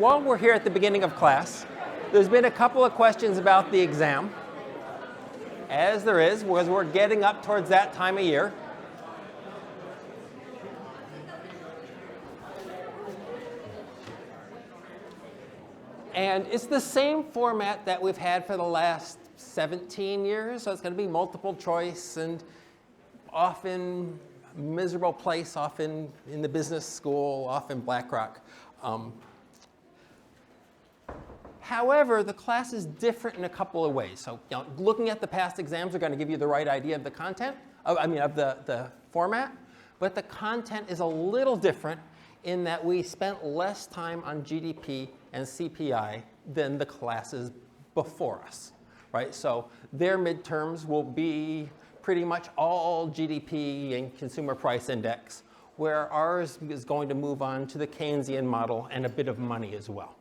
while we're here at the beginning of class, there's been a couple of questions about the exam, as there is, because we're getting up towards that time of year. And it's the same format that we've had for the last 17 years. So it's going to be multiple choice and often miserable place, often in the business school, often BlackRock. However, the class is different in a couple of ways. So looking at the past exams are going to give you the right idea of the content, of the format. But the content is a little different in that we spent less time on GDP and CPI than the classes before us, right? So their midterms will be pretty much all GDP and consumer price index, where ours is going to move on to the Keynesian model and a bit of money as well.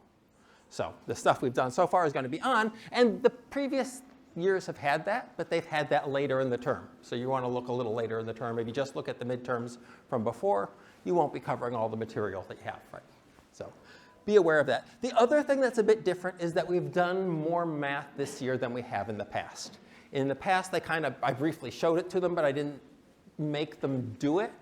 So the stuff we've done so far is going to be on, and the previous years have had that, but they've had that later in the term. So you want to look a little later in the term. If you just look at the midterms from before, you won't be covering all the material that you have, right? So be aware of that. The other thing that's a bit different is that we've done more math this year than we have in the past. In the past, I briefly showed it to them, but I didn't make them do it.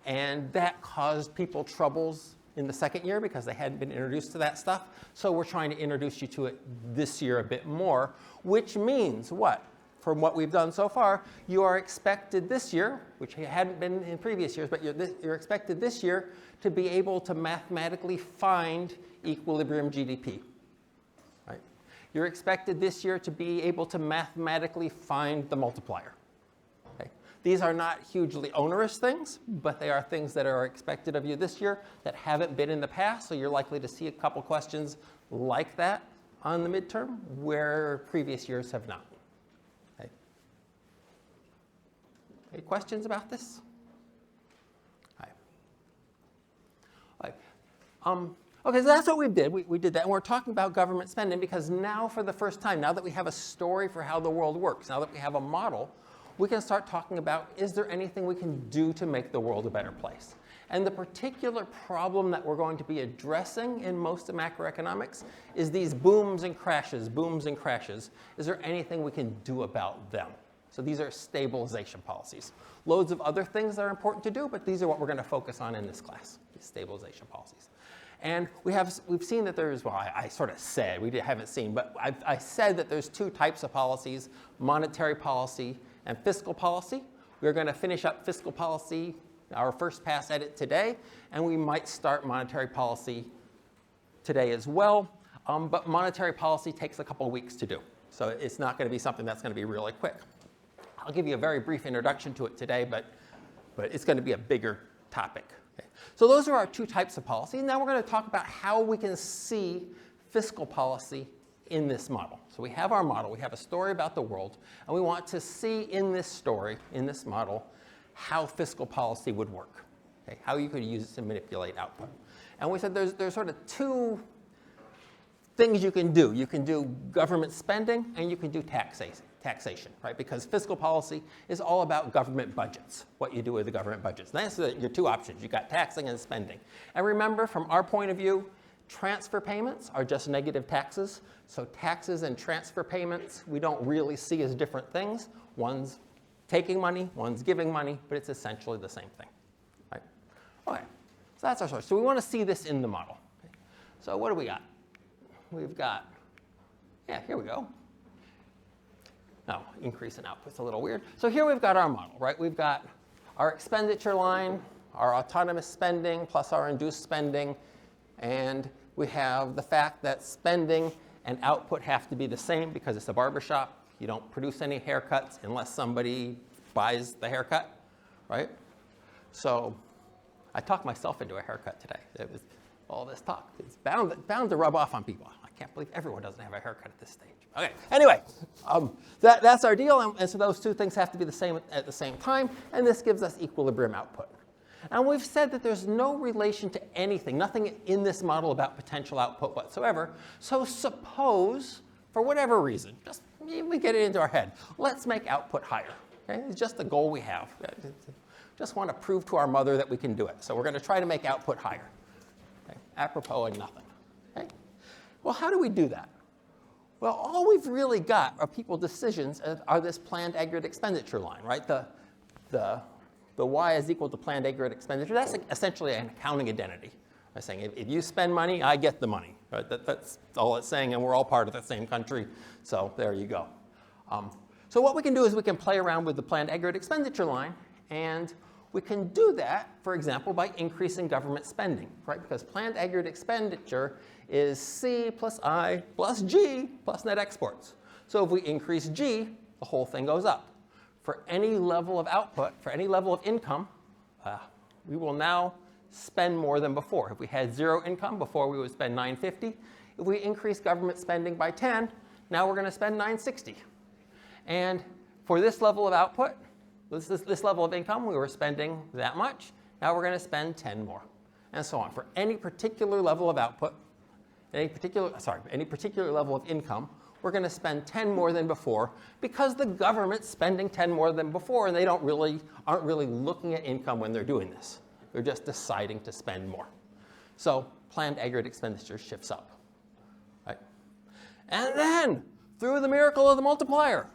And that caused people troubles in the second year because they hadn't been introduced to that stuff. So we're trying to introduce you to it this year a bit more, which means what? From what we've done so far, you are expected this year, which hadn't been in previous years, but you're expected this year to be able to mathematically find equilibrium GDP. Right? You're expected this year to be able to mathematically find the multiplier. Okay? These are not hugely onerous things, but they are things that are expected of you this year that haven't been in the past, so you're likely to see a couple questions like that on the midterm where previous years have not. Any questions about this? Hi. Okay, so that's what we did. We did that. And we're talking about government spending because now for the first time, now that we have a story for how the world works, now that we have a model, we can start talking about, is there anything we can do to make the world a better place? And the particular problem that we're going to be addressing in most of macroeconomics is these booms and crashes, booms and crashes. Is there anything we can do about them? So these are stabilization policies. Loads of other things that are important to do, but these are what we're going to focus on in this class, these stabilization policies. And we've seen that there's, well, I sort of said, we haven't seen, but I said that there's two types of policies, monetary policy and fiscal policy. We're going to finish up fiscal policy, our first pass at it today, and we might start monetary policy today as well. But monetary policy takes a couple weeks to do. So it's not going to be something that's going to be really quick. I'll give you a very brief introduction to it today, but it's going to be a bigger topic. Okay. So those are our two types of policy. Now we're going to talk about how we can see fiscal policy in this model. So we have our model. We have a story about the world, and we want to see in this story, in this model, how fiscal policy would work, okay, how you could use it to manipulate output. And we said there's sort of two things you can do. You can do government spending, and you can do taxation, right? Because fiscal policy is all about government budgets, what you do with the government budgets. And that's your two options. You've got taxing and spending. And remember, from our point of view, transfer payments are just negative taxes. So taxes and transfer payments we don't really see as different things. One's taking money, one's giving money, but it's essentially the same thing, right? Okay, so that's our source. So we want to see this in the model. Okay. So what do we got? We've got, here we go. No, increase in output's a little weird. So here we've got our model, right? We've got our expenditure line, our autonomous spending, plus our induced spending, and we have the fact that spending and output have to be the same because it's a barbershop. You don't produce any haircuts unless somebody buys the haircut, right? So I talked myself into a haircut today. It was all this talk. It's bound to rub off on people. I can't believe everyone doesn't have a haircut at this stage. Okay, anyway, that's our deal. And so those two things have to be the same at the same time. And this gives us equilibrium output. And we've said that there's no relation to anything, nothing in this model about potential output whatsoever. So suppose, for whatever reason, just we get it into our head, let's make output higher. Okay? It's just the goal we have. Just want to prove to our mother that we can do it. So we're going to try to make output higher. Okay? apropos of nothing. Okay? Well, how do we do that? Well, all we've really got are people's decisions are this planned aggregate expenditure line, right? The y is equal to planned aggregate expenditure. That's essentially an accounting identity. By saying if you spend money, I get the money. Right? That's all it's saying, and we're all part of the same country. So there you go. So what we can do is we can play around with the planned aggregate expenditure line, and we can do that, for example, by increasing government spending, right? Because planned aggregate expenditure is C plus I plus G plus net exports. So if we increase G, the whole thing goes up. For any level of output, for any level of income, we will now spend more than before. If we had 0 income, before we would spend $950. If we increase government spending by 10, now we're going to spend $960. And for this level of output, this level of income, we were spending that much. Now we're going to spend 10 more, and so on. For any particular level of output, any particular level of income, we're going to spend 10 more than before because the government's spending 10 more than before, and they aren't really looking at income when they're doing this. They're just deciding to spend more. So planned aggregate expenditure shifts up. Right? And then, through the miracle of the multiplier,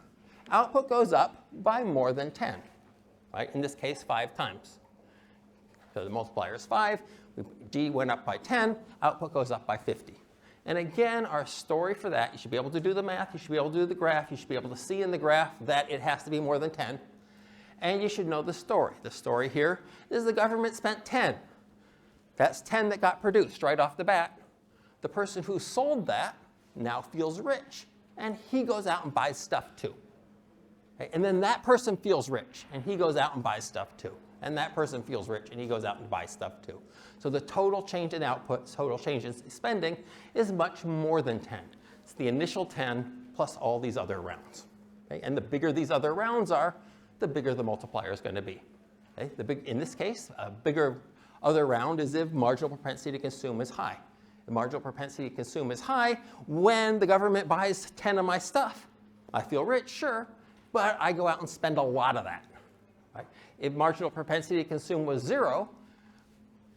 output goes up by more than 10. Right? In this case, 5 times. So the multiplier is 5. D went up by 10. Output goes up by 50. And again, our story for that, you should be able to do the math. You should be able to do the graph. You should be able to see in the graph that it has to be more than 10. And you should know the story. The story here is the government spent 10. That's 10 that got produced right off the bat. The person who sold that now feels rich, and he goes out and buys stuff too. Okay? And then that person feels rich, and he goes out and buys stuff too. And that person feels rich, and he goes out and buys stuff too. So the total change in output, total change in spending, is much more than 10. It's the initial 10 plus all these other rounds. Okay? And the bigger these other rounds are, the bigger the multiplier is going to be. Okay? In this case, a bigger other round is if marginal propensity to consume is high. The marginal propensity to consume is high when the government buys 10 of my stuff. I feel rich, sure, but I go out and spend a lot of that. Right? If marginal propensity to consume was 0,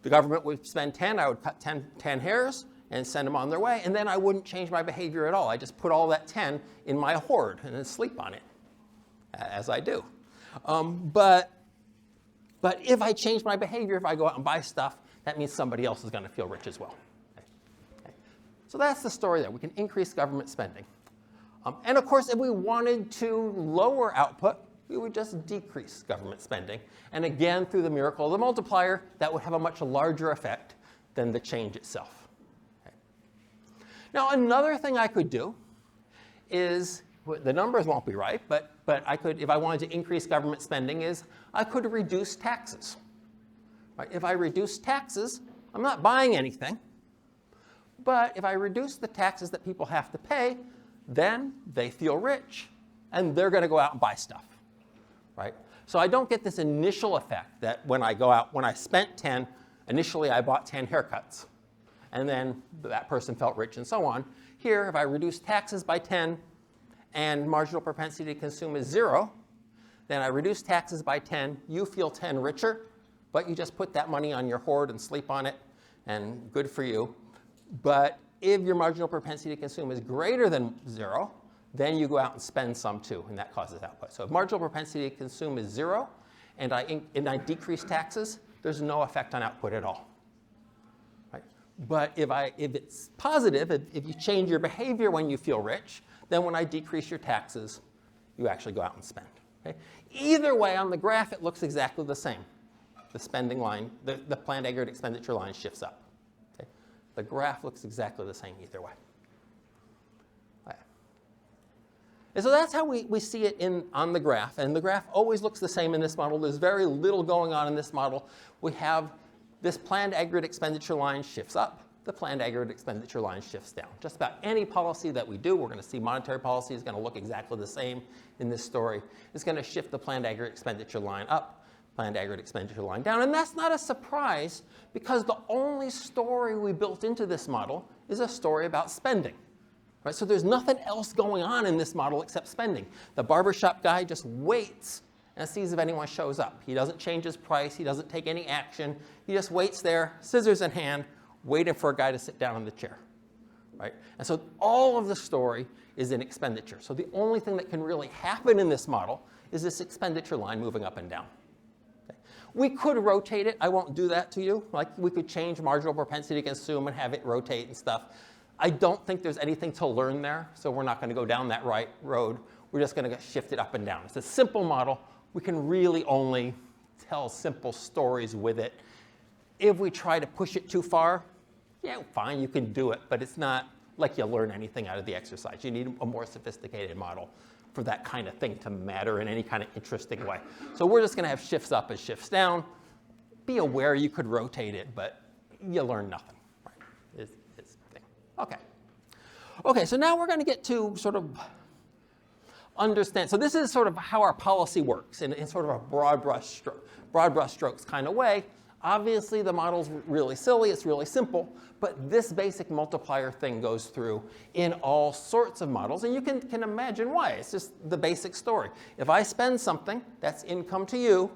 the government would spend 10, I would cut 10 hairs and send them on their way, and then I wouldn't change my behavior at all. I just put all that 10 in my hoard and then sleep on it, as I do. But if I change my behavior, if I go out and buy stuff, that means somebody else is going to feel rich as well. Okay. So that's the story there. We can increase government spending. And of course, if we wanted to lower output, we would just decrease government spending. And again, through the miracle of the multiplier, that would have a much larger effect than the change itself. Okay. Now, another thing I could do is, the numbers won't be right, but I could, if I wanted to increase government spending, is I could reduce taxes. Right? If I reduce taxes, I'm not buying anything. But if I reduce the taxes that people have to pay, then they feel rich, and they're going to go out and buy stuff. Right? So I don't get this initial effect that when I go out, when I spent 10, initially I bought 10 haircuts. And then that person felt rich and so on. Here, if I reduce taxes by 10, and marginal propensity to consume is 0, then I reduce taxes by 10. You feel 10 richer, but you just put that money on your hoard and sleep on it, and good for you. But if your marginal propensity to consume is greater than 0, then you go out and spend some too, and that causes output. So if marginal propensity to consume is 0, and I decrease taxes, there's no effect on output at all. Right? But if it's positive, if you change your behavior when you feel rich, then when I decrease your taxes, you actually go out and spend. Okay? Either way, on the graph, it looks exactly the same. The spending line, the planned aggregate expenditure line shifts up. Okay? The graph looks exactly the same either way. Right. And so that's how we see it on the graph. And the graph always looks the same in this model. There's very little going on in this model. We have this planned aggregate expenditure line shifts up. The planned aggregate expenditure line shifts down. Just about any policy that we do, we're going to see monetary policy is going to look exactly the same in this story. It's going to shift the planned aggregate expenditure line up, planned aggregate expenditure line down. And that's not a surprise because the only story we built into this model is a story about spending. Right? So there's nothing else going on in this model except spending. The barbershop guy just waits and sees if anyone shows up. He doesn't change his price. He doesn't take any action. He just waits there, scissors in hand, waiting for a guy to sit down in the chair, right? And so all of the story is in expenditure. So the only thing that can really happen in this model is this expenditure line moving up and down. Okay? We could rotate it. I won't do that to you. Like, we could change marginal propensity to consume and have it rotate and stuff. I don't think there's anything to learn there, so we're not going to go down that road. We're just going to shift it up and down. It's a simple model. We can really only tell simple stories with it. If we try to push it too far, yeah, fine, you can do it, but it's not like you learn anything out of the exercise. You need a more sophisticated model for that kind of thing to matter in any kind of interesting way. So we're just going to have shifts up and shifts down. Be aware you could rotate it, but you learn nothing. Right? Is the thing. Okay. Okay, so now we're going to get to sort of understand. So this is sort of how our policy works in sort of a broad brush strokes kind of way. Obviously, the model's really silly. It's really simple. But this basic multiplier thing goes through in all sorts of models. And you can imagine why. It's just the basic story. If I spend something, that's income to you.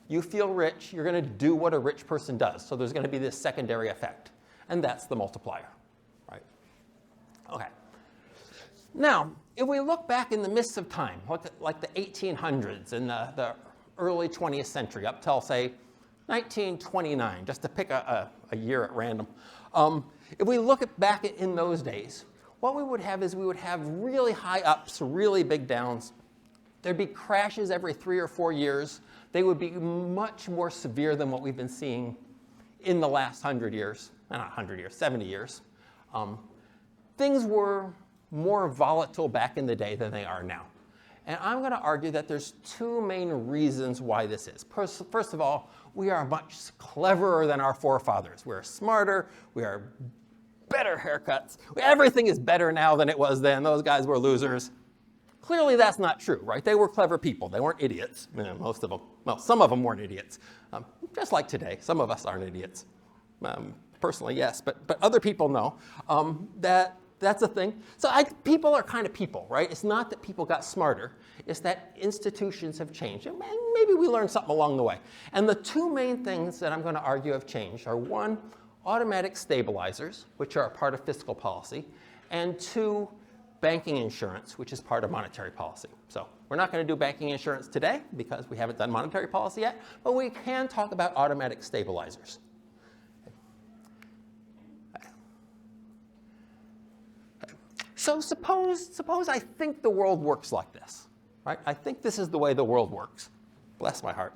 You feel rich. You're going to do what a rich person does. So there's going to be this secondary effect. And that's the multiplier. Right? Okay. Now, if we look back in the mists of time, like the 1800s and the early 20th century, up till, say, 1929, just to pick a year at random. If we look back in those days, what we would have is we would have really high ups, really big downs. There'd be crashes every 3 or 4 years. They would be much more severe than what we've been seeing in the last 100 years. Not 100 years, 70 years. Things were more volatile back in the day than they are now. And I'm going to argue that there's two main reasons why this is. First of all, we are much cleverer than our forefathers. We're smarter. We are better haircuts. Everything is better now than it was then. Those guys were losers. Clearly, that's not true, right? They were clever people. They weren't idiots. Most of them. Well, some of them weren't idiots. Just like today, some of us aren't idiots. Personally, yes, but other people know that's a thing. So people are kind of people, right? It's not that people got smarter. It's that institutions have changed. And maybe we learned something along the way. And the two main things that I'm going to argue have changed are, one, automatic stabilizers, which are a part of fiscal policy, and two, banking insurance, which is part of monetary policy. So we're not going to do banking insurance today because we haven't done monetary policy yet, but we can talk about automatic stabilizers. So suppose I think the world works like this, right? I think this is the way the world works. Bless my heart.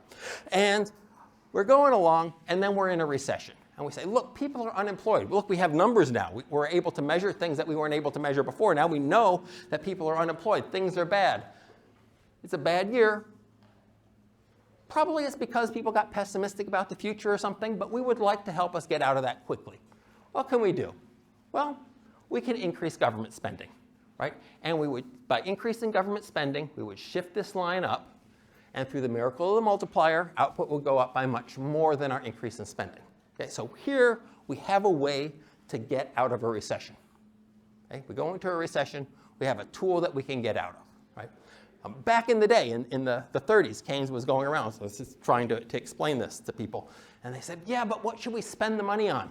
And we're going along, and then we're in a recession. And we say, look, people are unemployed. Look, we have numbers now. We're able to measure things that we weren't able to measure before. Now we know that people are unemployed. Things are bad. It's a bad year. Probably it's because people got pessimistic about the future or something, but we would like to help us get out of that quickly. What can we do? Well, we can increase government spending, right? And we would, by increasing government spending, we would shift this line up, and through the miracle of the multiplier, output will go up by much more than our increase in spending. Okay, so here we have a way to get out of a recession. Okay, we go into a recession, we have a tool that we can get out of, right? Back in the day, in the 30s, Keynes was going around, so this is trying to explain this to people, and they said, yeah, but what should we spend the money on?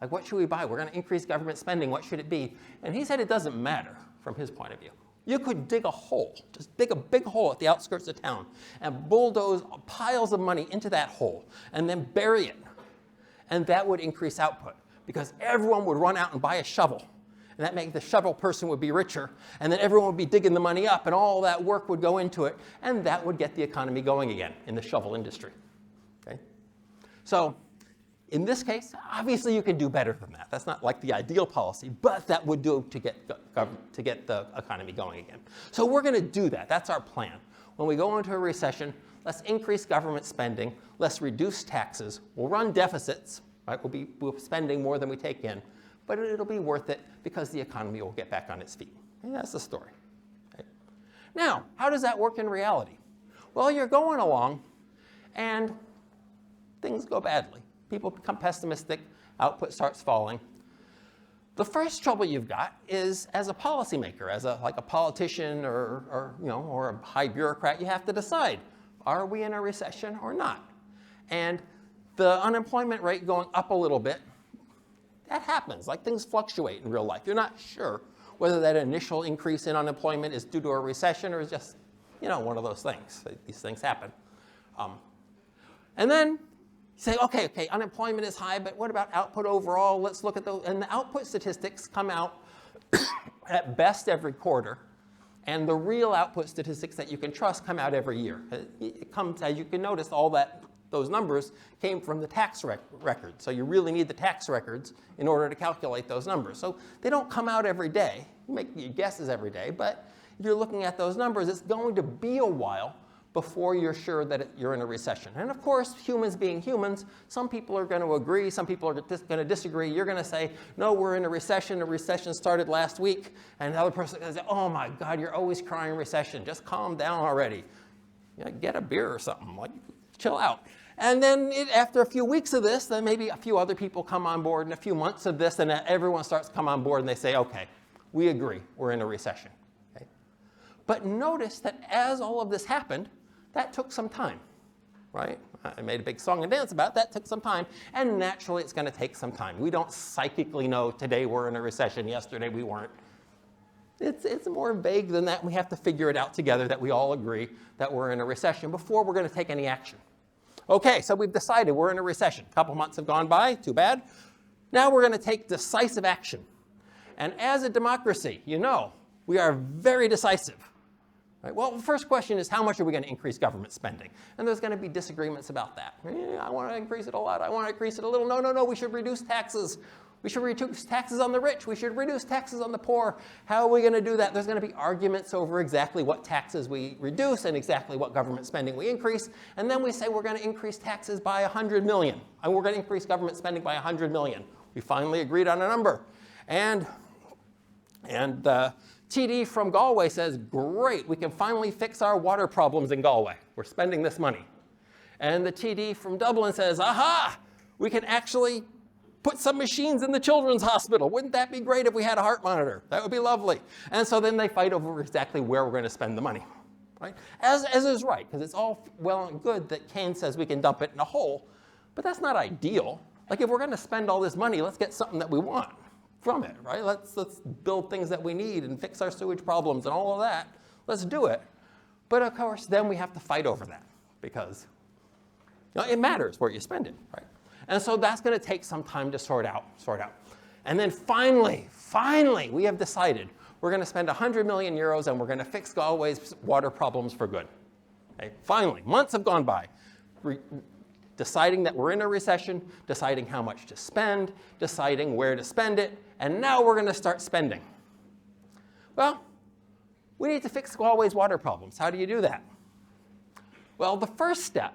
Like, what should we buy? We're going to increase government spending. What should it be? And he said it doesn't matter from his point of view. You could dig a hole, just dig a big hole at the outskirts of town and bulldoze piles of money into that hole and then bury it. And that would increase output because everyone would run out and buy a shovel. And that meant the shovel person would be richer. And then everyone would be digging the money up and all that work would go into it. And that would get the economy going again in the shovel industry. Okay? So in this case, obviously you can do better than that. That's not like the ideal policy, but that would do to get the economy going again. So we're going to do that. That's our plan. When we go into a recession, let's increase government spending. Let's reduce taxes. We'll run deficits. Right? We'll be spending more than we take in, but it'll be worth it because the economy will get back on its feet. And that's the story. Okay? Now, how does that work in reality? Well, you're going along, and things go badly. People become pessimistic, output starts falling. The first trouble you've got is as a policymaker, as like a politician or a high bureaucrat, you have to decide, are we in a recession or not? And the unemployment rate going up a little bit, That happens. Like, things fluctuate in real life. You're not sure whether that initial increase in unemployment is due to a recession or is just, one of those things. These things happen. And then you say, okay, unemployment is high, but what about output overall? Let's look at those. And the output statistics come out at best every quarter. And the real output statistics that you can trust come out every year. It comes, as you can notice, those numbers came from the tax record. So you really need the tax records in order to calculate those numbers. So they don't come out every day. You make your guesses every day, but if you're looking at those numbers, it's going to be a while before you're sure that you're in a recession. And of course, humans being humans, some people are going to agree, some people are going to disagree. You're going to say, no, we're in a recession. The recession started last week. And the other person is going to say, oh my God, you're always crying recession. Just calm down already. Get a beer or something. Like, chill out. And then after a few weeks of this, then maybe a few other people come on board, and a few months of this, and everyone starts to come on board, and they say, okay, we agree, we're in a recession. Okay? But notice that as all of this happened, that took some time, right? I made a big song and dance about it. That took some time, and naturally it's going to take some time. We don't psychically know today we're in a recession, yesterday we weren't. It's more vague than that. We have to figure it out together that we all agree that we're in a recession before we're going to take any action. Okay, so we've decided we're in a recession. A couple months have gone by, too bad. Now we're going to take decisive action. And as a democracy, we are very decisive. Right? Well, the first question is, how much are we going to increase government spending? And there's going to be disagreements about that. I want to increase it a lot. I want to increase it a little. No, we should reduce taxes. We should reduce taxes on the rich. We should reduce taxes on the poor. How are we going to do that? There's going to be arguments over exactly what taxes we reduce and exactly what government spending we increase. And then we say we're going to increase taxes by 100 million. And we're going to increase government spending by 100 million. We finally agreed on a number. And TD from Galway says, great, we can finally fix our water problems in Galway. We're spending this money. And the TD from Dublin says, aha, we can actually put some machines in the children's hospital. Wouldn't that be great if we had a heart monitor? That would be lovely. And so then they fight over exactly where we're going to spend the money, right? As is right, because it's all well and good that Keynes says we can dump it in a hole, but that's not ideal. Like, if we're going to spend all this money, let's get something that we want from it, right? Let's build things that we need and fix our sewage problems and all of that. Let's do it. But of course, then we have to fight over that because it matters where you spend it, right? And so that's going to take some time to sort out. And then finally, we have decided we're going to spend 100 million euros and we're going to fix Galway's water problems for good. Okay? Finally, months have gone by. Deciding that we're in a recession, deciding how much to spend, deciding where to spend it, and now we're going to start spending. Well, we need to fix Galway's water problems. How do you do that? Well, the first step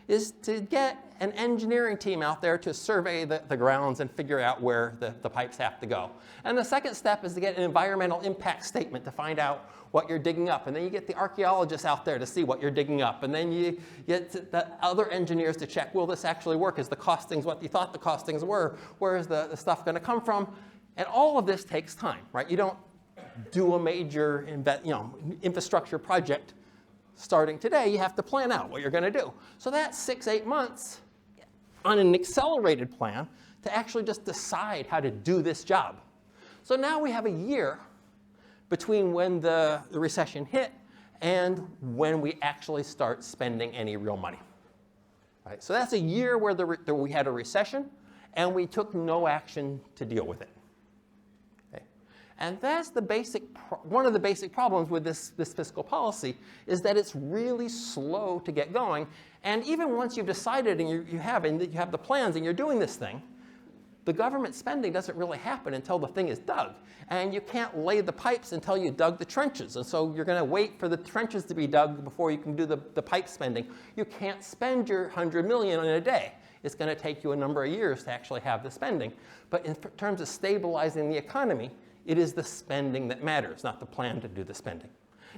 is to get an engineering team out there to survey the grounds and figure out where the pipes have to go. And the second step is to get an environmental impact statement to find out what you're digging up. And then you get the archaeologists out there to see what you're digging up. And then you get the other engineers to check, will this actually work? Is the costings what you thought the costings were? Where is the stuff going to come from? And all of this takes time, right? You don't do a major infrastructure project starting today. You have to plan out what you're going to do. So that's 6-8 months on an accelerated plan to actually just decide how to do this job. So now we have a year between when the recession hit and when we actually start spending any real money. Right? So that's a year where we had a recession and we took no action to deal with it. Okay? And that's one of the basic problems with this fiscal policy is that it's really slow to get going. And even once you've decided and you have the plans and you're doing this thing, the government spending doesn't really happen until the thing is dug. And you can't lay the pipes until you dug the trenches. And so you're going to wait for the trenches to be dug before you can do the pipe spending. You can't spend your 100 million in a day. It's going to take you a number of years to actually have the spending. But in terms of stabilizing the economy, it is the spending that matters, not the plan to do the spending.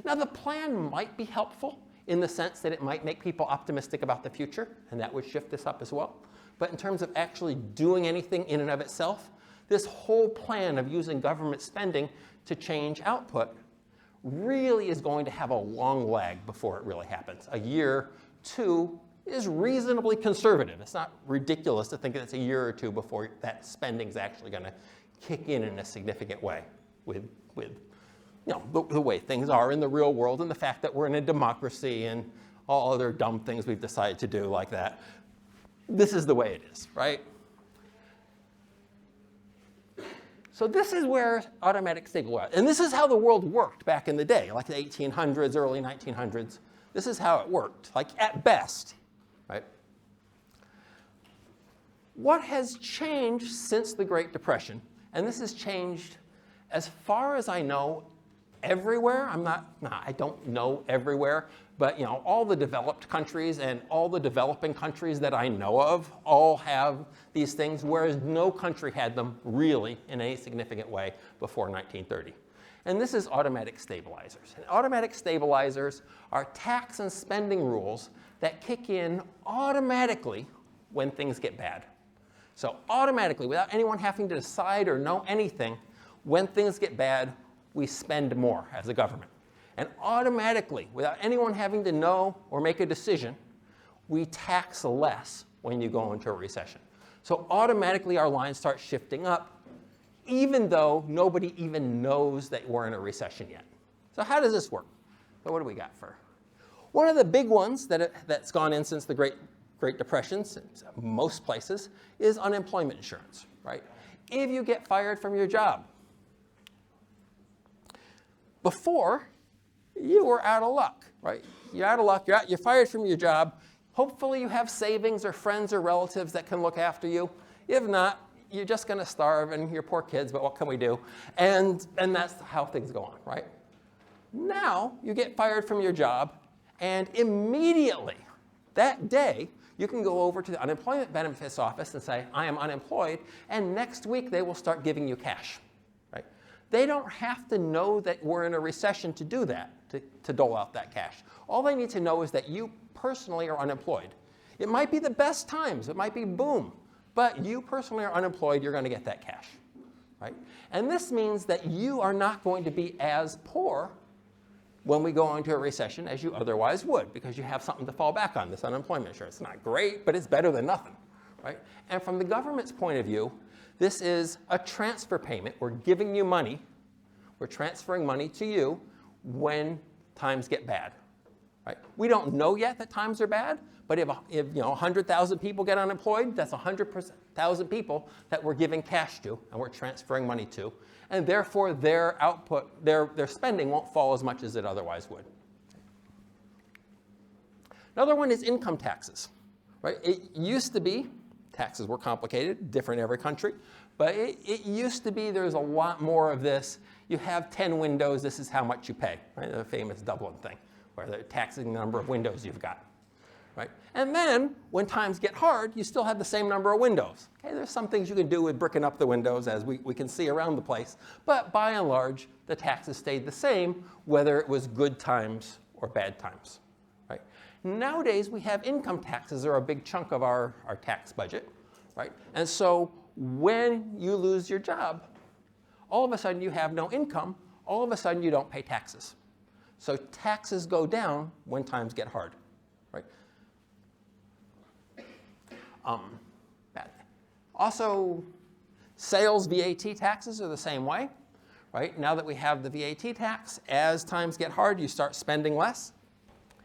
Now, the plan might be helpful in the sense that it might make people optimistic about the future, and that would shift this up as well. But in terms of actually doing anything in and of itself, this whole plan of using government spending to change output really is going to have a long lag before it really happens. A year, 2, is reasonably conservative. It's not ridiculous to think that it's a year or two before that spending is actually going to kick in a significant way with the way things are in the real world and the fact that we're in a democracy and all other dumb things we've decided to do like that. This is the way it is, right? So this is where automatic stabilization, and this is how the world worked back in the day, like the 1800s, early 1900s. This is how it worked, like at best, right? What has changed since the Great Depression, and this has changed as far as I know everywhere. I don't know everywhere, but all the developed countries and all the developing countries that I know of all have these things, whereas no country had them really in any significant way before 1930. And this is automatic stabilizers. And automatic stabilizers are tax and spending rules that kick in automatically when things get bad. So automatically, without anyone having to decide or know anything, when things get bad, we spend more as a government. And automatically, without anyone having to know or make a decision, we tax less when you go into a recession. So automatically our lines start shifting up, even though nobody even knows that we're in a recession yet. So how does this work? So what do we got for? One of the big ones that's gone in since the Great Depression, since most places, is unemployment insurance, right? If you get fired from your job, before, you were out of luck, right? You're out of luck, you're fired from your job. Hopefully you have savings or friends or relatives that can look after you. If not, you're just going to starve and your poor kids, but what can we do? And that's how things go on, right? Now, you get fired from your job, and immediately, that day, you can go over to the unemployment benefits office and say, I am unemployed, and next week they will start giving you cash. They don't have to know that we're in a recession to do that, to dole out that cash. All they need to know is that you personally are unemployed. It might be the best times. It might be boom. But you personally are unemployed. You're going to get that cash, right? And this means that you are not going to be as poor when we go into a recession as you otherwise would, because you have something to fall back on, this unemployment insurance. It's not great, but it's better than nothing, right? And from the government's point of view, this is a transfer payment. We're giving you money. We're transferring money to you when times get bad, right? We don't know yet that times are bad, but if 100,000 people get unemployed, that's 100,000 people that we're giving cash to and we're transferring money to, and therefore their output, their spending won't fall as much as it otherwise would. Another one is income taxes, right? It used to be taxes were complicated, different in every country, but it used to be there's a lot more of this. You have 10 windows, this is how much you pay, right? The famous Dublin thing, where they're taxing the number of windows you've got, right? And then, when times get hard, you still have the same number of windows. Okay, there's some things you can do with bricking up the windows, as we can see around the place, but by and large, the taxes stayed the same, whether it was good times or bad times, right? Nowadays, we have income taxes are a big chunk of our tax budget, right? And so when you lose your job, all of a sudden you have no income, all of a sudden you don't pay taxes. So taxes go down when times get hard, right? Also, sales VAT taxes are the same way, right? Now that we have the VAT tax, as times get hard, you start spending less.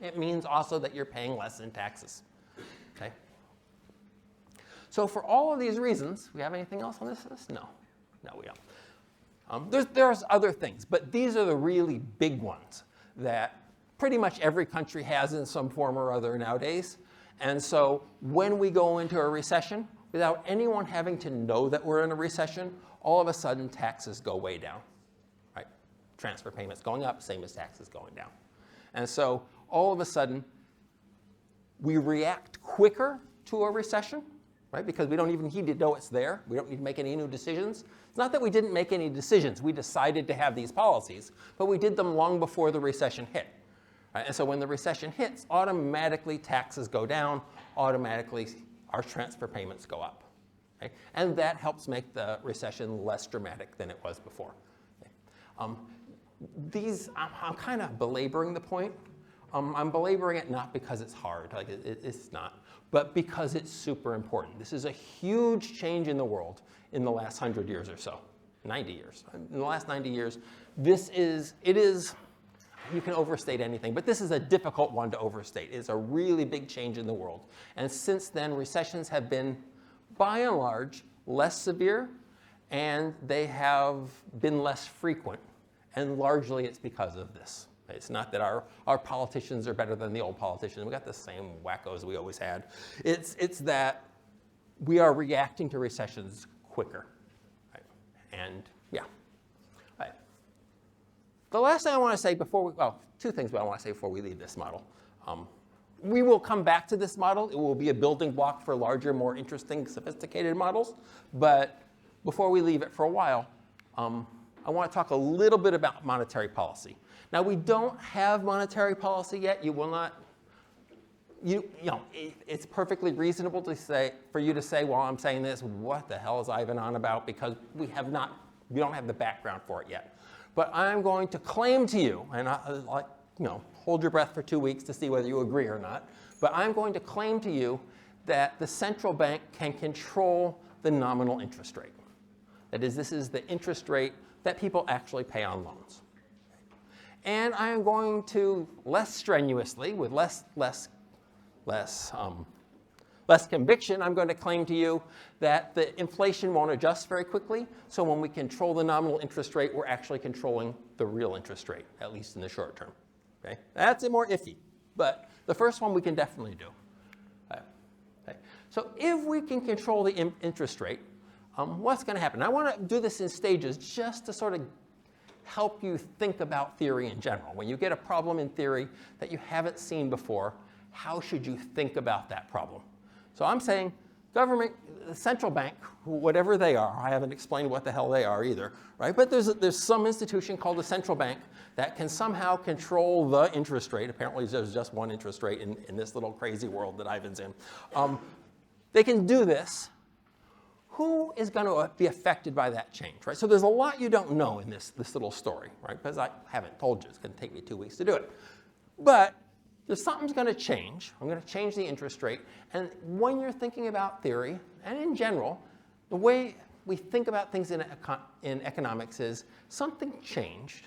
It means also that you're paying less in taxes, okay? So for all of these reasons, we have anything else on this list? No, we don't. There's other things, but these are the really big ones that pretty much every country has in some form or other nowadays. And so when we go into a recession, without anyone having to know that we're in a recession, all of a sudden taxes go way down, right? Transfer payments going up, same as taxes going down. And so all of a sudden, we react quicker to a recession, right? Because we don't even need to know it's there. We don't need to make any new decisions. It's not that we didn't make any decisions. We decided to have these policies, but we did them long before the recession hit. Right? And so when the recession hits, automatically taxes go down, automatically our transfer payments go up. Okay? And that helps make the recession less dramatic than it was before. Okay? I'm kind of belaboring the point. I'm belaboring it not because it's hard, like it's not, but because it's super important. This is a huge change in the world in the last 100 years or so, 90 years. In the last 90 years, it is, you can overstate anything, but this is a difficult one to overstate. It's a really big change in the world. And since then, recessions have been, by and large, less severe, and they have been less frequent. And largely, it's because of this. It's not that our politicians are better than the old politicians. We got the same wackos we always had. It's that we are reacting to recessions quicker. Right? And yeah. Right. The last thing I want to say before we, well, two things I want to say before we leave this model. We will come back to this model. It will be a building block for larger, more interesting, sophisticated models. But before we leave it for a while, I want to talk a little bit about monetary policy. Now, we don't have monetary policy yet. You will not, it's perfectly reasonable to say, for you to say, while I'm saying this, what the hell is Ivan on about? Because we don't have the background for it yet. But I'm going to claim to you, and hold your breath for 2 weeks to see whether you agree or not, but I'm going to claim to you that the central bank can control the nominal interest rate. That is, this is the interest rate that people actually pay on loans. And I am going to less strenuously, with less conviction, I'm going to claim to you that the inflation won't adjust very quickly. So when we control the nominal interest rate, we're actually controlling the real interest rate, at least in the short term. Okay? That's more iffy, but the first one we can definitely do. Okay. So if we can control the interest rate, what's going to happen? I want to do this in stages just to sort of help you think about theory in general. When you get a problem in theory that you haven't seen before, how should you think about that problem? So I'm saying government, the central bank, whatever they are, I haven't explained what the hell they are either, right? But there's some institution called the central bank that can somehow control the interest rate. Apparently there's just one interest rate in this little crazy world that Ivan's in. They can do this. Who is going to be affected by that change, right? So there's a lot you don't know in this little story, right? Because I haven't told you. It's going to take me 2 weeks to do it. But there's something's going to change. I'm going to change the interest rate. And when you're thinking about theory, and in general, the way we think about things in economics is something changed.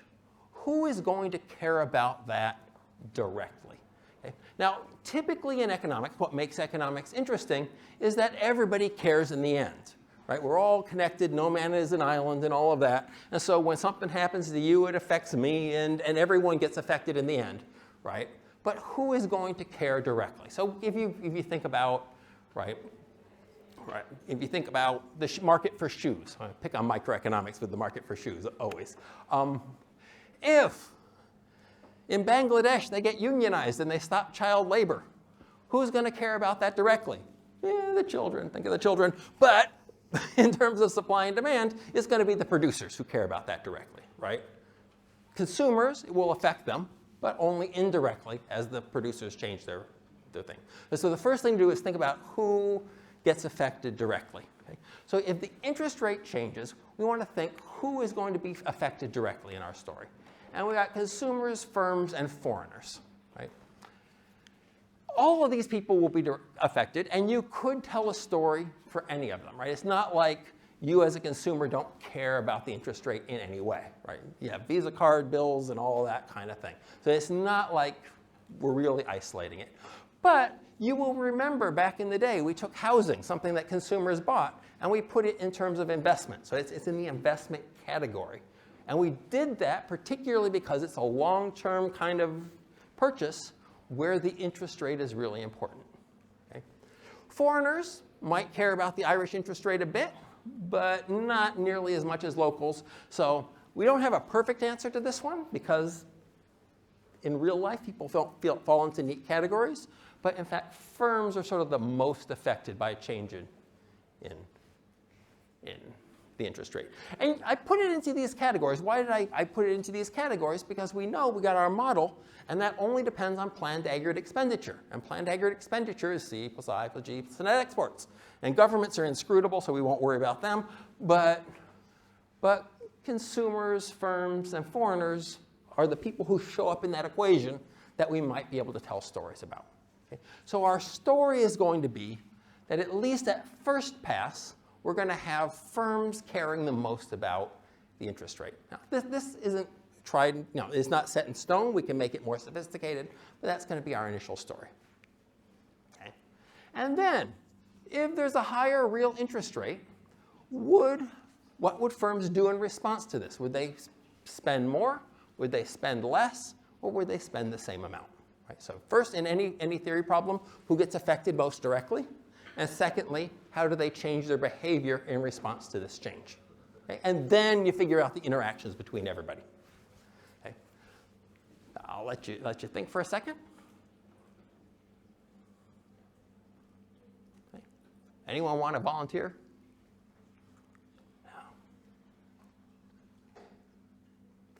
Who is going to care about that directly? Okay. Now, typically in economics, what makes economics interesting is that everybody cares in the end. Right? We're all connected, no man is an island and all of that. And so when something happens to you, it affects me, and everyone gets affected in the end, right? But who is going to care directly? So if you think about, if you think about the market for shoes, I pick on microeconomics with the market for shoes always. If in Bangladesh they get unionized and they stop child labor, who's going to care about that directly? The children, think of the children. But in terms of supply and demand, it's going to be the producers who care about that directly, right? Consumers, it will affect them, but only indirectly as the producers change their thing. And so the first thing to do is think about who gets affected directly. Okay? So if the interest rate changes, we want to think who is going to be affected directly in our story. And we got consumers, firms, and foreigners, right? All of these people will be affected, and you could tell a story for any of them, right? It's not like you as a consumer don't care about the interest rate in any way, right? You have Visa card bills and all that kind of thing. So it's not like we're really isolating it. But you will remember back in the day, we took housing, something that consumers bought, and we put it in terms of investment. So it's in the investment category. And we did that particularly because it's a long-term kind of purchase where the interest rate is really important. Okay? Foreigners might care about the Irish interest rate a bit, but not nearly as much as locals. So we don't have a perfect answer to this one because in real life people fall into neat categories. But in fact, firms are sort of the most affected by a change in the interest rate. And I put it into these categories. Why did I put it into these categories? Because we know we got our model, and that only depends on planned aggregate expenditure. And planned aggregate expenditure is C plus I plus G plus net exports. And governments are inscrutable, so we won't worry about them. But consumers, firms, and foreigners are the people who show up in that equation that we might be able to tell stories about. Okay? So our story is going to be that at least at first pass, we're going to have firms caring the most about the interest rate. Now, this isn't tried, it's not set in stone. We can make it more sophisticated, but that's going to be our initial story. Okay? And then, if there's a higher real interest rate, what would firms do in response to this? Would they spend more? Would they spend less? Or would they spend the same amount? Right? So first, in any theory problem, who gets affected most directly? And secondly, how do they change their behavior in response to this change? Okay? And then you figure out the interactions between everybody. Okay? I'll let you think for a second. Okay. Anyone want to volunteer? No.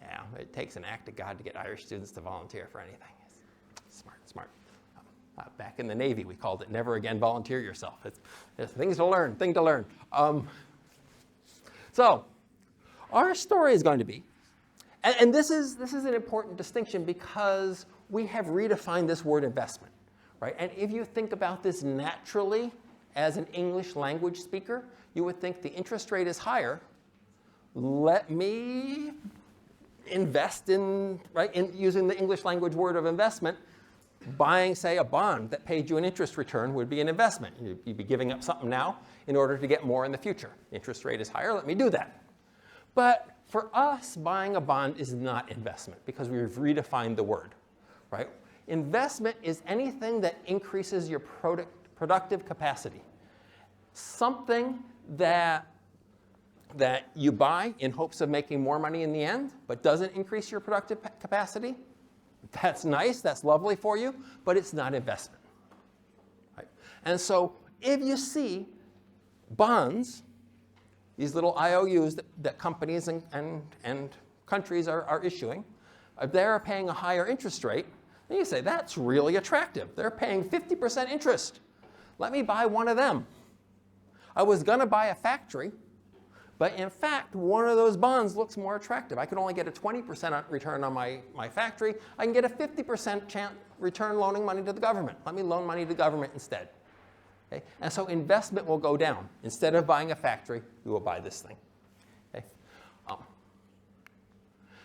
Yeah, it takes an act of God to get Irish students to volunteer for anything. Smart. Back in the Navy, we called it never again volunteer yourself. It's thing to learn. So our story is going to be, and this is an important distinction because we have redefined this word investment, right? And if you think about this naturally as an English language speaker, you would think the interest rate is higher. Let me invest in using the English language word of investment. Buying, say, a bond that paid you an interest return would be an investment. You'd be giving up something now in order to get more in the future. Interest rate is higher, let me do that. But for us, buying a bond is not investment because we've redefined the word, right? Investment is anything that increases your productive capacity. Something that you buy in hopes of making more money in the end, but doesn't increase your productive capacity. That's nice, that's lovely for you, but it's not investment. Right? And so if you see bonds, these little IOUs that companies and countries are issuing, if they're paying a higher interest rate, then you say, that's really attractive. They're paying 50% interest. Let me buy one of them. I was going to buy a factory, but in fact, one of those bonds looks more attractive. I could only get a 20% return on my factory. I can get a 50% return loaning money to the government. Let me loan money to the government instead. Okay? And so investment will go down. Instead of buying a factory, we will buy this thing. Okay?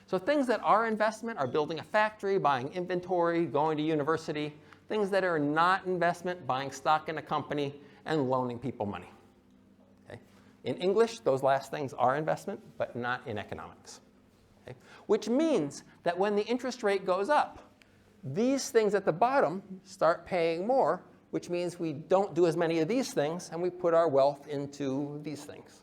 So things that are investment are building a factory, buying inventory, going to university. Things that are not investment, buying stock in a company, and loaning people money. In English, those last things are investment, but not in economics. Okay? Which means that when the interest rate goes up, these things at the bottom start paying more, which means we don't do as many of these things, and we put our wealth into these things.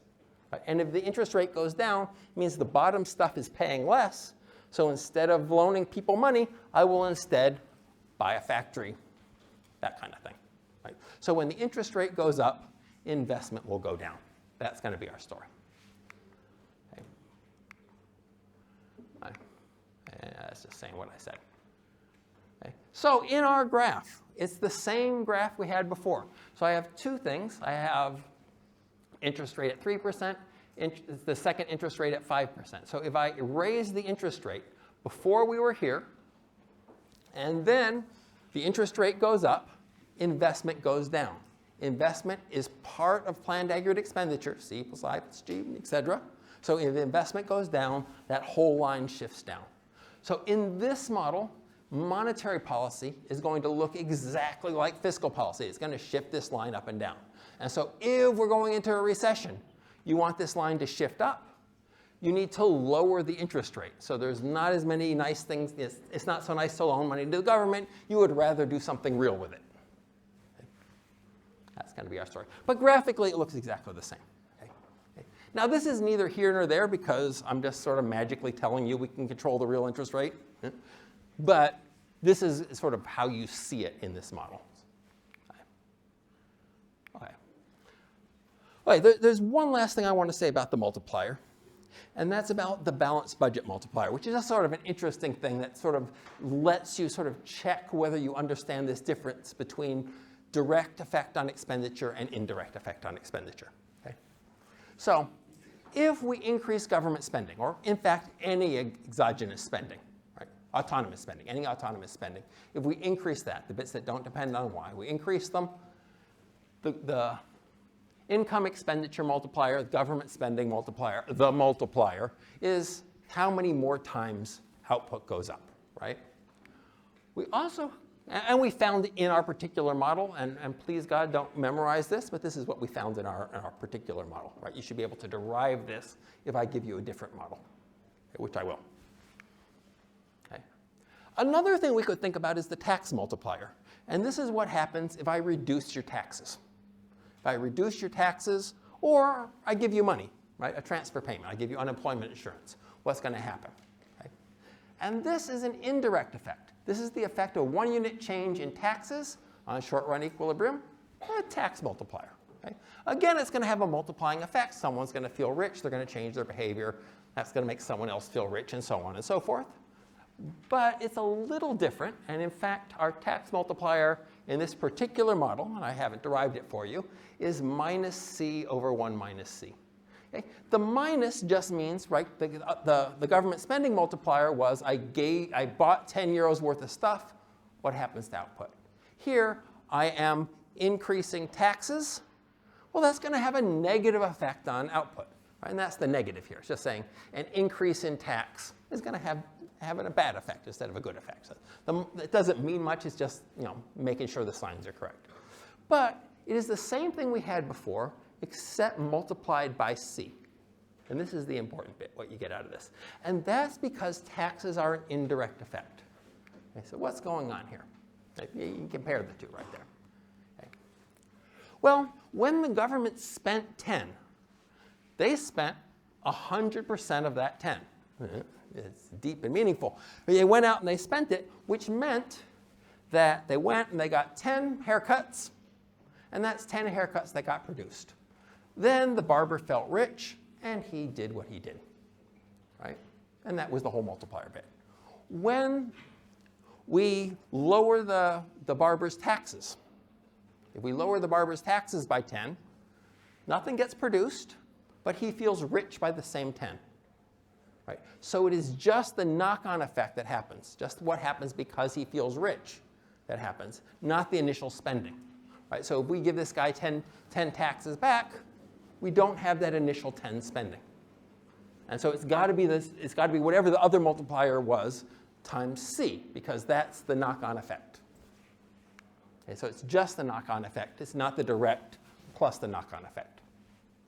Right? And if the interest rate goes down, it means the bottom stuff is paying less. So instead of loaning people money, I will instead buy a factory, that kind of thing. Right? So when the interest rate goes up, investment will go down. That's going to be our story. Okay. That's just saying what I said. Okay. So in our graph, it's the same graph we had before. So I have two things. I have interest rate at 3%, the second interest rate at 5%. So if I raise the interest rate before we were here, and then the interest rate goes up, investment goes down. Investment is part of planned aggregate expenditure, C plus I plus G, et cetera. So if investment goes down, that whole line shifts down. So in this model, monetary policy is going to look exactly like fiscal policy. It's going to shift this line up and down. And so if we're going into a recession, you want this line to shift up, you need to lower the interest rate. So there's not as many nice things. It's not so nice to loan money to the government. You would rather do something real with it. That's going to be our story. But graphically, it looks exactly the same. Okay. Now, this is neither here nor there because I'm just sort of magically telling you we can control the real interest rate. But this is sort of how you see it in this model. Okay, there's one last thing I want to say about the multiplier, and that's about the balanced budget multiplier, which is a sort of an interesting thing that sort of lets you sort of check whether you understand this difference between direct effect on expenditure and indirect effect on expenditure. Okay? So if we increase government spending, or in fact any exogenous spending, right? autonomous spending, any autonomous spending, if we increase that, the bits that don't depend on Y, we increase them, the income expenditure multiplier, government spending multiplier, the multiplier, is how many more times output goes up, right? We also, and we found in our particular model, and please God, don't memorize this, but this is what we found in our particular model, right? You should be able to derive this if I give you a different model, which I will. Okay. Another thing we could think about is the tax multiplier. And this is what happens if I reduce your taxes. If I reduce your taxes, or I give you money, right? A transfer payment. I give you unemployment insurance. What's going to happen? Okay. And this is an indirect effect. This is the effect of 1 unit change in taxes on short-run equilibrium, a tax multiplier. Okay. Again, it's going to have a multiplying effect. Someone's going to feel rich. They're going to change their behavior. That's going to make someone else feel rich, and so on and so forth. But it's a little different. And in fact, our tax multiplier in this particular model, and I haven't derived it for you, is minus C over 1 minus C. Okay? The minus just means, right, the government spending multiplier was I bought 10 euros worth of stuff. What happens to output? Here, I am increasing taxes. Well, that's going to have a negative effect on output. Right? And that's the negative here. It's just saying an increase in tax is going to have a bad effect instead of a good effect. So it doesn't mean much. It's just making sure the signs are correct. But it is the same thing we had before, except multiplied by C. And this is the important bit, what you get out of this. And that's because taxes are an indirect effect. Okay, so what's going on here? You can compare the two right there. Okay. Well, when the government spent 10, they spent 100% of that 10. It's deep and meaningful. They went out and they spent it, which meant that they went and they got 10 haircuts, and that's 10 haircuts that got produced. Then the barber felt rich, and he did what he did, right? And that was the whole multiplier bit. When we lower the barber's taxes, if we lower the barber's taxes by 10, nothing gets produced, but he feels rich by the same 10. Right? So it is just the knock-on effect that happens, just what happens because he feels rich that happens, not the initial spending. Right? So if we give this guy 10 taxes back, we don't have that initial 10 spending. And so it's got to be whatever the other multiplier was times C, because that's the knock-on effect. Okay, so it's just the knock-on effect. It's not the direct plus the knock-on effect.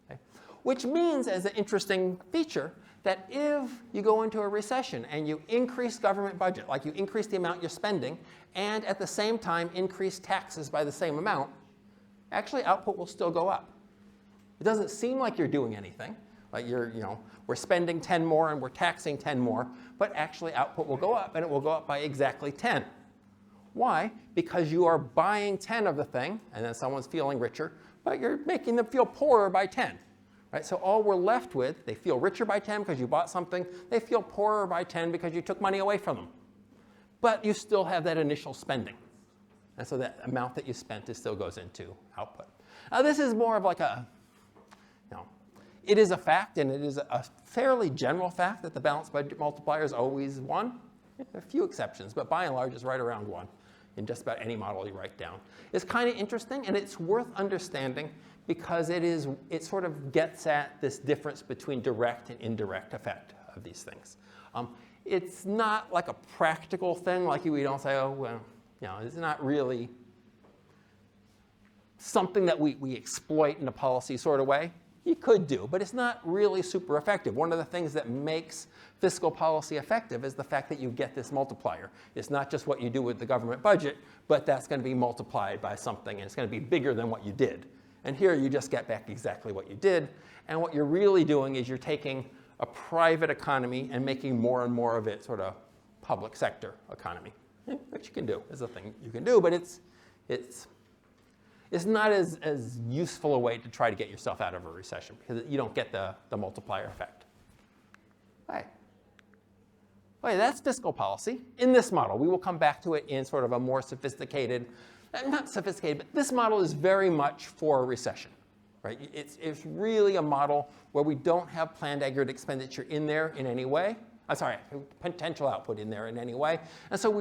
Okay? Which means, as an interesting feature, that if you go into a recession and you increase government budget, like you increase the amount you're spending, and at the same time increase taxes by the same amount, actually output will still go up. It doesn't seem like you're doing anything. Like we're spending 10 more and we're taxing 10 more, but actually output will go up, and it will go up by exactly 10. Why? Because you are buying 10 of the thing, and then someone's feeling richer, but you're making them feel poorer by 10. Right? So all we're left with, they feel richer by 10 because you bought something. They feel poorer by 10 because you took money away from them. But you still have that initial spending. And so that amount that you spent still goes into output. Now this is more of like it is a fact, and it is a fairly general fact that the balanced budget multiplier is always 1. A few exceptions, but by and large it's right around 1 in just about any model you write down. It's kind of interesting, and it's worth understanding because it sort of gets at this difference between direct and indirect effect of these things. It's not like a practical thing, like we don't say, oh, well, it's not really something that we exploit in a policy sort of way. You could do, but it's not really super effective. One of the things that makes fiscal policy effective is the fact that you get this multiplier. It's not just what you do with the government budget, but that's going to be multiplied by something, and it's going to be bigger than what you did. And here you just get back exactly what you did. And what you're really doing is you're taking a private economy and making more and more of it sort of public sector economy. Which you can do, is a thing you can do, but it's not as useful a way to try to get yourself out of a recession because you don't get the multiplier effect. Right. Okay, that's fiscal policy. In this model, we will come back to it in sort of a more sophisticated, not sophisticated, but this model is very much for a recession. Right? It's really a model where we don't have planned aggregate expenditure in there in any way. potential output in there in any way. And so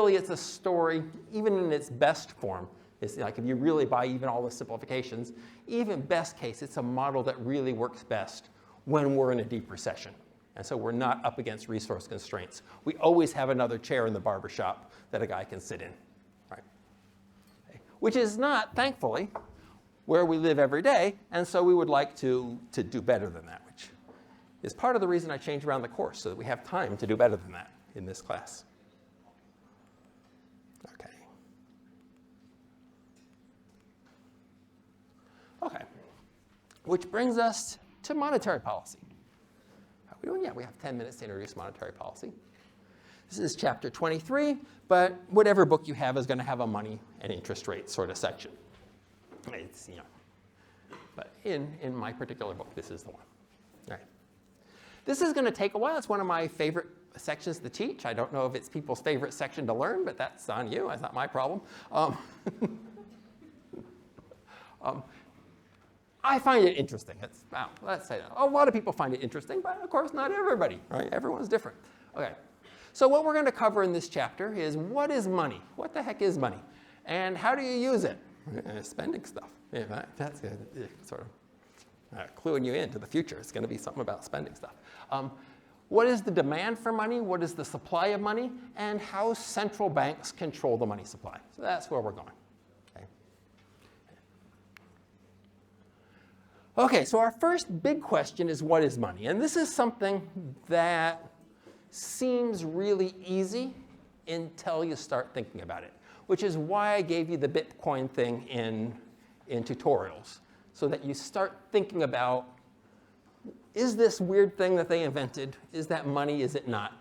it's a story, even in its best form. It's like if you really buy even all the simplifications, even best case, it's a model that really works best when we're in a deep recession. And so we're not up against resource constraints. We always have another chair in the barber shop that a guy can sit in, right? Which is not, thankfully, where we live every day. And so we would like to do better than that, which is part of the reason I changed around the course, so that we have time to do better than that in this class. Okay, which brings us to monetary policy. How are we doing? Yeah, we have 10 minutes to introduce monetary policy. This is chapter 23, but whatever book you have is going to have a money and interest rate sort of section. It's, but in my particular book, this is the one. All right. This is going to take a while. It's one of my favorite sections to teach. I don't know if it's people's favorite section to learn, but that's on you. That's not my problem. I find it interesting. Let's say that. A lot of people find it interesting, but of course not everybody, right? Everyone's different. Okay, so what we're going to cover in this chapter is what is money? What the heck is money? And how do you use it? Spending stuff. Yeah, that's sort of cluing you into the future. It's going to be something about spending stuff. What is the demand for money? What is the supply of money? And how central banks control the money supply. So that's where we're going. Okay, so our first big question is what is money? And this is something that seems really easy until you start thinking about it, which is why I gave you the Bitcoin thing in tutorials, so that you start thinking about, is this weird thing that they invented, is that money, is it not?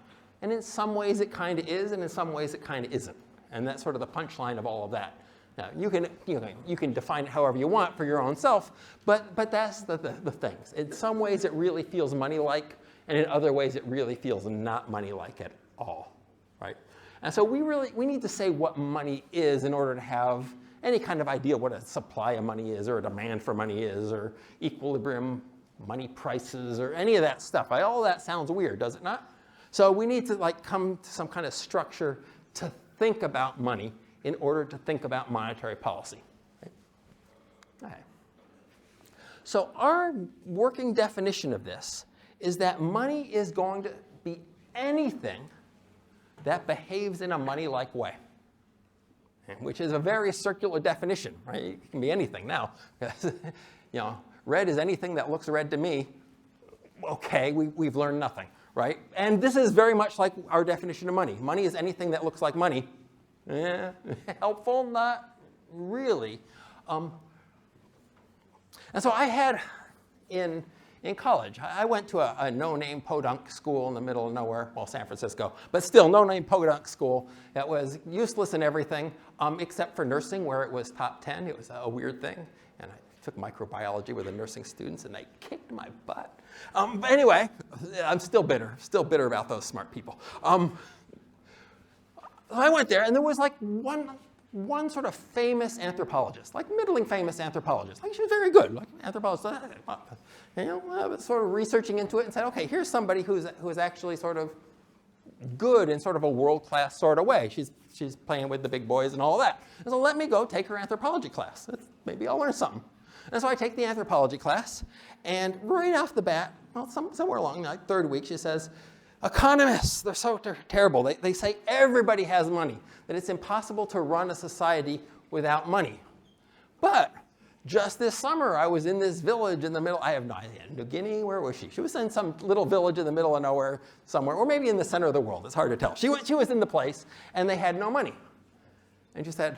And in some ways it kind of is, and in some ways it kind of isn't. And that's sort of the punchline of all of that. Now, you can define it however you want for your own self, but that's the things. In some ways, it really feels money-like, and in other ways, it really feels not money-like at all, right? And so we need to say what money is in order to have any kind of idea what a supply of money is, or a demand for money is, or equilibrium money prices, or any of that stuff. All that sounds weird, does it not? So we need to come to some kind of structure to think about money in order to think about monetary policy. Right? Okay. So our working definition of this is that money is going to be anything that behaves in a money-like way, which is a very circular definition, right? It can be anything now. Red is anything that looks red to me. Okay, we've learned nothing, right? And this is very much like our definition of money. Money is anything that looks like money. Helpful? Not really. And so I had in college, I went to a no-name podunk school in the middle of nowhere, well, San Francisco, but still no-name podunk school that was useless in everything except for nursing, where it was top 10. It was a weird thing. And I took microbiology with the nursing students, and they kicked my butt. But anyway, I'm still bitter about those smart people. I went there, and there was one sort of famous anthropologist, middling famous anthropologist. She was very good, anthropologist. I was sort of researching into it and said, okay, here's somebody who's actually sort of good in sort of a world-class sort of way. She's playing with the big boys and all of that. And so let me go take her anthropology class. Maybe I'll learn something. And so I take the anthropology class, and right off the bat, well, somewhere along third week, she says, economists, they're so terrible. They say everybody has money, that it's impossible to run a society without money. But just this summer, I was in this village in the middle, I have no idea, New Guinea, where was she? She was in some little village in the middle of nowhere somewhere, or maybe in the center of the world, it's hard to tell. She was in the place, and they had no money. And she said,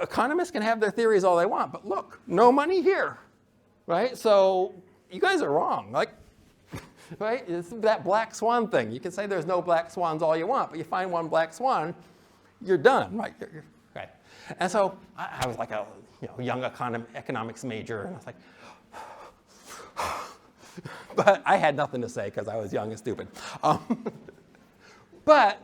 economists can have their theories all they want, but look, no money here, right? So you guys are wrong. Right? It's that black swan thing. You can say there's no black swans all you want, but you find one black swan, you're done, right? Right. And so I was like a young economics major, and I was like, but I had nothing to say because I was young and stupid. But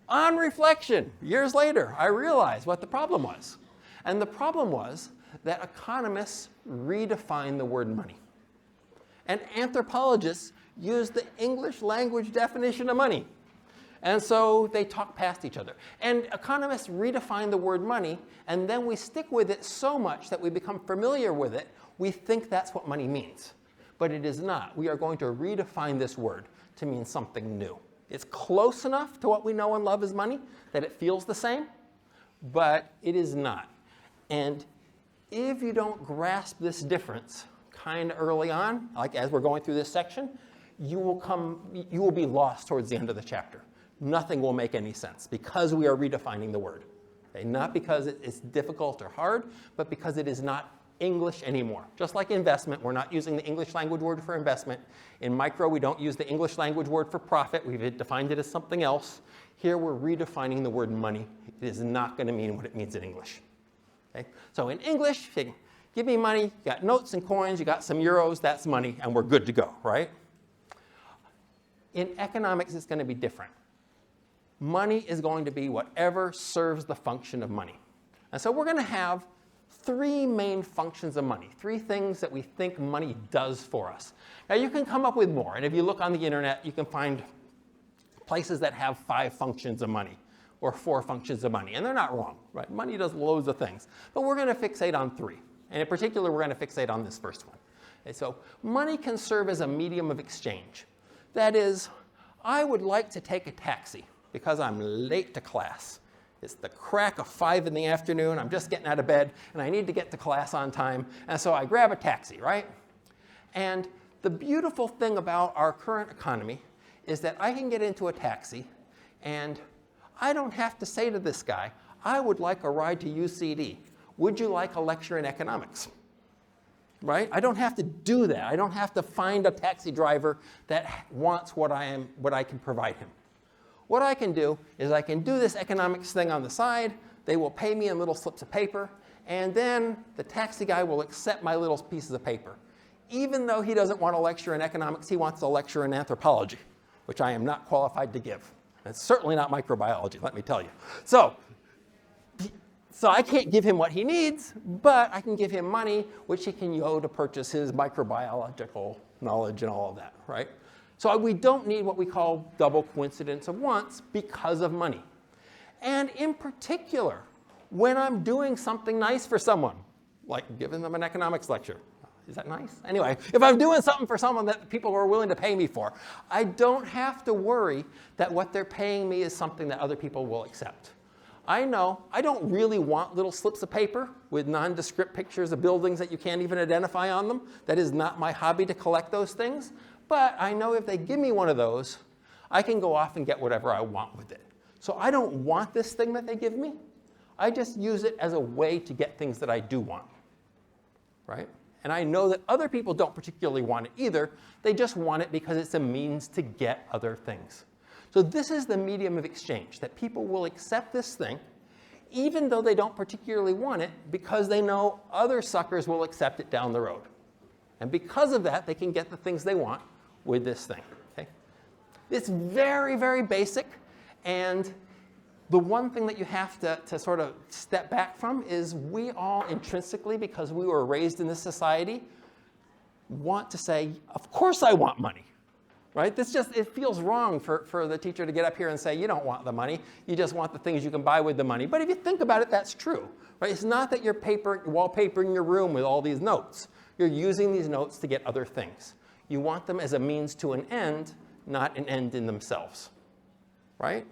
on reflection, years later, I realized what the problem was. And the problem was that economists redefine the word money. And anthropologists use the English language definition of money. And so they talk past each other. And economists redefine the word money, and then we stick with it so much that we become familiar with it, we think that's what money means. But it is not. We are going to redefine this word to mean something new. It's close enough to what we know and love as money that it feels the same, but it is not. And if you don't grasp this difference kind of early on, like as we're going through this section, you will be lost towards the end of the chapter. Nothing will make any sense because we are redefining the word. Okay? Not because it's difficult or hard, but because it is not English anymore. Just like investment, we're not using the English language word for investment. In micro, we don't use the English language word for profit. We've defined it as something else. Here, we're redefining the word money. It is not going to mean what it means in English. Okay? So in English, give me money, you got notes and coins, you got some euros, that's money, and we're good to go, right? In economics, it's going to be different. Money is going to be whatever serves the function of money. And so we're going to have three main functions of money, three things that we think money does for us. Now, you can come up with more. And if you look on the internet, you can find places that have 5 functions of money or 4 functions of money. And they're not wrong, right? Money does loads of things. But we're going to fixate on 3. And in particular, we're going to fixate on this first one. Okay, so money can serve as a medium of exchange. That is, I would like to take a taxi because I'm late to class. It's the crack of 5 in the afternoon. I'm just getting out of bed, and I need to get to class on time. And so I grab a taxi, right? And the beautiful thing about our current economy is that I can get into a taxi, and I don't have to say to this guy, I would like a ride to UCD. Would you like a lecture in economics? Right? I don't have to do that. I don't have to find a taxi driver that wants what I can provide him. What I can do is I can do this economics thing on the side. They will pay me in little slips of paper, and then the taxi guy will accept my little pieces of paper. Even though he doesn't want a lecture in economics, he wants a lecture in anthropology, which I am not qualified to give. It's certainly not microbiology, let me tell you. So I can't give him what he needs, but I can give him money, which he can use to purchase his microbiological knowledge and all of that, right? So we don't need what we call double coincidence of wants because of money. And in particular, when I'm doing something nice for someone, like giving them an economics lecture. Is that nice? Anyway, if I'm doing something for someone that people are willing to pay me for, I don't have to worry that what they're paying me is something that other people will accept. I know I don't really want little slips of paper with nondescript pictures of buildings that you can't even identify on them. That is not my hobby to collect those things. But I know if they give me one of those, I can go off and get whatever I want with it. So I don't want this thing that they give me. I just use it as a way to get things that I do want, right? And I know that other people don't particularly want it either. They just want it because it's a means to get other things. So this is the medium of exchange, that people will accept this thing even though they don't particularly want it because they know other suckers will accept it down the road. And because of that, they can get the things they want with this thing. Okay? It's very, very basic. And the one thing that you have to sort of step back from is we all intrinsically, because we were raised in this society, want to say, of course I want money. Right? It feels wrong for the teacher to get up here and say, you don't want the money. You just want the things you can buy with the money. But if you think about it, that's true. Right? It's not that you're wallpapering your room with all these notes. You're using these notes to get other things. You want them as a means to an end, not an end in themselves. Right?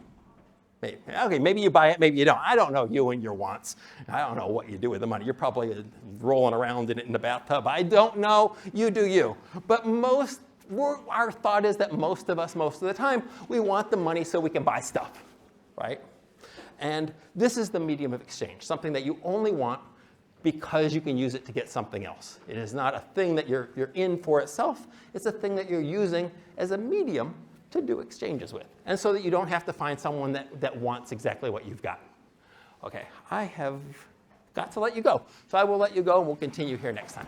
Maybe you buy it, maybe you don't. I don't know you and your wants. I don't know what you do with the money. You're probably rolling around in it in the bathtub. I don't know. You do you. But our thought is that most of us, most of the time, we want the money so we can buy stuff, right? And this is the medium of exchange, something that you only want because you can use it to get something else. It is not a thing that you're in for itself. It's a thing that you're using as a medium to do exchanges with, and so that you don't have to find someone that wants exactly what you've got. Okay, I have got to let you go. So I will let you go, and we'll continue here next time.